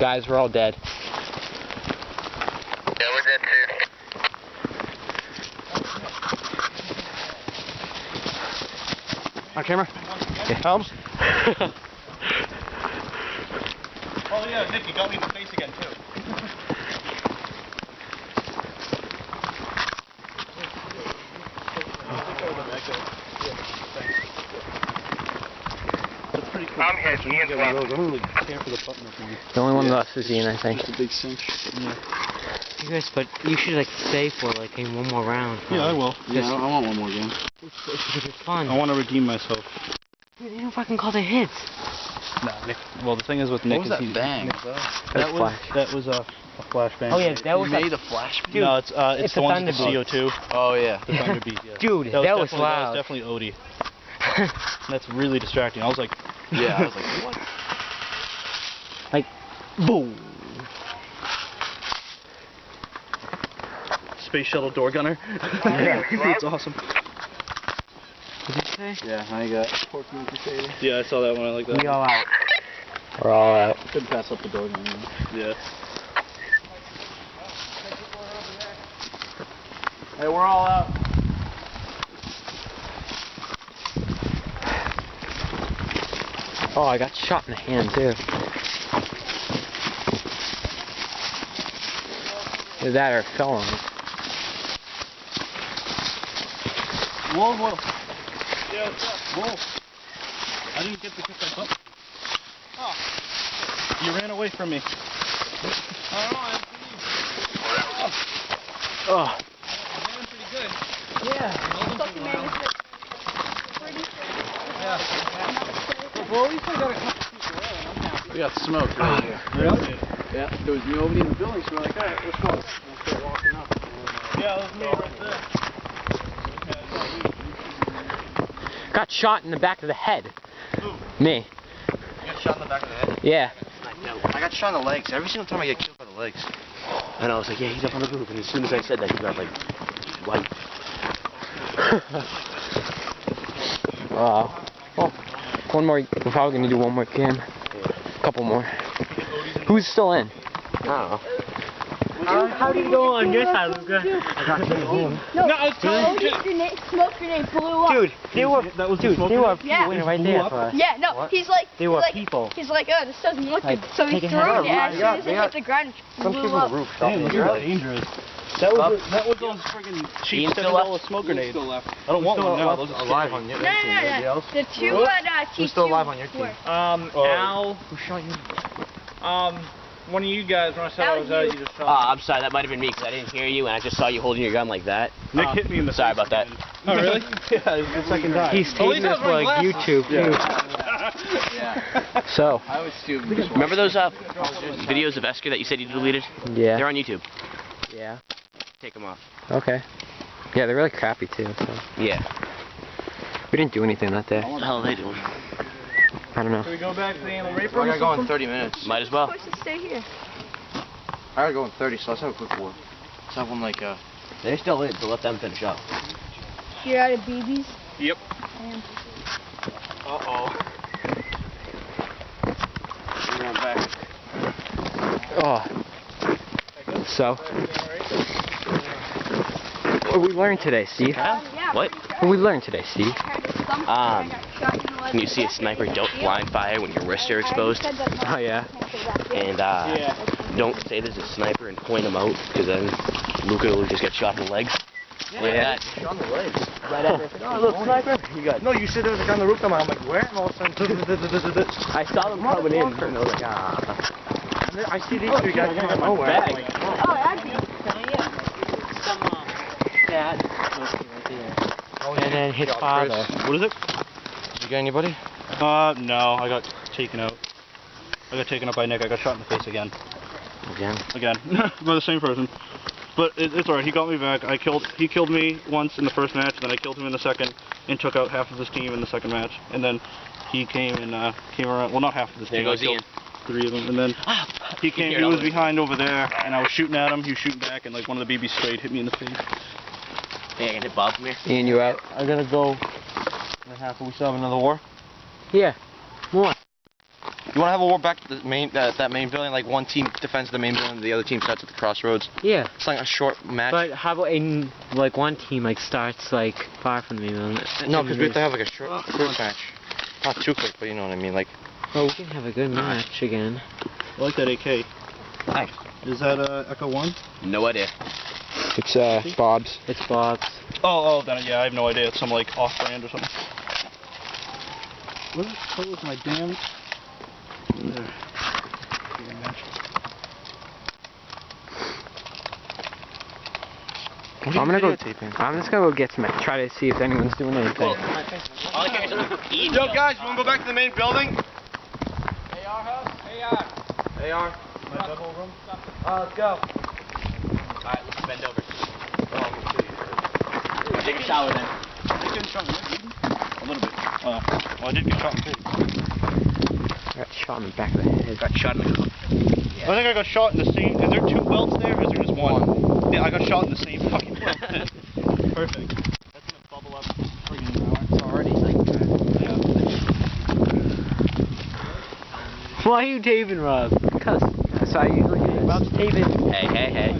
Guys, we're all dead. Yeah, we're dead too. On camera? Okay. Helms? Oh yeah, Nick, you got me in the face again too. I'm here, Ian's left. The only one left is Ian, I think. It's a big cinch. Yeah. You guys, but you should like stay for like one more round. Yeah, I will. Yeah, I want one more game. It's fun. I want to redeem myself. Dude, they don't fucking call the hits. Nah, Nick. Well, the thing is with Nick What was is that bang? that was a flashbang. Oh yeah, that was You like, made a flashbang? dude, No, it's it's the a ones with the Thunderbolt. CO2. Oh yeah. The Thunder Beat, yeah. Dude, that was loud. That was definitely Odie. That's really distracting. I was like, Yeah, I was like, what? like, boom. Space Shuttle door gunner. It's awesome. What did you say? Yeah, I got Porky Crusader. Yeah, I saw that one. I like that. We all out. We're all out. Couldn't pass up the door gunner. Yeah. Hey, we're all out. Oh, I got shot in the hand, too. Either that or it fell on me. Whoa, whoa. Yeah, what's up? Whoa. I didn't get to hit that button. Oh. You ran away from me. I don't know, I Oh. I'm doing pretty good. Yeah. Well, at least I got a couple people there, and I'm happy. We got smoked right here. Really? Yeah, there was nobody in the building, so we're like, alright, let's go. Let's start walking up. Yeah, that was me right there. Got shot in the back of the head. Who? Me. You got shot in the back of the head? Yeah. I got shot in the legs. Every single time I get killed by the legs. And I was like, yeah, he's up on the roof. And as soon as I said that, he got like white. Well, one more. We're probably gonna do one more game. Couple more. Who's still in? I don't know. How do you go on your side, Luca? No, it's smoke grenade blew up. Dude, they were, That was dude, the they were Yeah. people right Blew there up? for us. Yeah, no, What? he's like, They were people. He's like, oh, this doesn't look Like, good. So he taking threw heads. it as soon as it hit the ground. It blew up. Damn, those are dangerous. That was those friggin' cheap $7 smoke grenades. Still left. I don't want one now. Those are Alive on you. No. The two at T2. Who's still alive on your team? Al, Who shot you? one of you guys, when I said That I was was out, you. you just shot I'm sorry, that might have been me because I didn't hear you and I just saw you holding your gun like that. Nick hit me in the Sorry face about that. again. Oh, really? Yeah, it's the second time. He's taking this for like YouTube too. Yeah. So. I was stupid. Remember those videos of Esker that you said you deleted? Yeah. They're on YouTube. Yeah. Take them off. Okay. Yeah, they're really crappy too. So. Yeah. We didn't do anything that day. What the hell are they doing? I don't know. Should we go back to the animal rape I room or gotta go in something? 30 minutes. Might as well. Supposed to stay here. I gotta go in 30, so let's have a quick war. Let's have one like, They're still in, so let them finish up. You're out of BBs. Yep. Damn. Uh-oh. we're going back. Oh. So. What did we learn today, Steve? Yeah. What? What did we learn today, Steve? When you see a sniper, don't blind fire when your wrists are exposed. Oh yeah. And don't say there's a sniper and point them out, because then Luca will just get shot in the legs. Like that. Shot on the legs. Right after. Oh, look, sniper. You got. No, you said there was a guy on the roof. I'm like, where? And all of a sudden, I saw them coming in, and I was like, ah. and then I see these two guys coming out of nowhere. I'm like, Oh, that'd be. Dad. And then his father. What is it? Did you get anybody? No, I got taken out. I got taken out by Nick. I got shot in the face again. Again. By the same person. But it's alright, he got me back. He killed me once in the first match, then I killed him in the second, and took out half of his team in the second match. And then he came around, well, not half of his team. There goes I killed Ian. 3 of them, and then he was behind over there, and I was shooting at him, he was shooting back, and like one of the BBs straight hit me in the face. Hey, I can hit Bob from here. Ian, you out? I gotta go. We still have another war? Yeah. More. You want to have a war back to the main that main building? Like one team defends the main building, the other team starts at the crossroads. Yeah. It's like a short match. But how about in like one team like starts like far from the main? No, because we have to have like a short match. Not too quick, but you know what I mean. Like. Well, we can have a good match again. I like that AK. Thanks. Is that Echo 1? No idea. It's Bob's. It's Bob's. Oh, then yeah, I have no idea. It's some like off-brand or something. Where the hell is my damn? There. I'm just gonna go get some. Try to see if anyone's doing anything. Yo, guys, you wanna go back to the main building? AR house? AR. My double room? Let's go. Alright, let's bend over. Take a shower then. I did get shot in the head. A little bit. Well, I did get shot in the face. I got shot in the back of the head. Got shot in the cup. I think I got shot in the same. Is there 2 welts there, or is there just one? Yeah, I got shot in the same fucking welt. Perfect. That's gonna bubble up friggin' hour. It's already like that. Yeah. Why are you taping, Rob? Cause that's how you usually do. Rob's taping. Hey.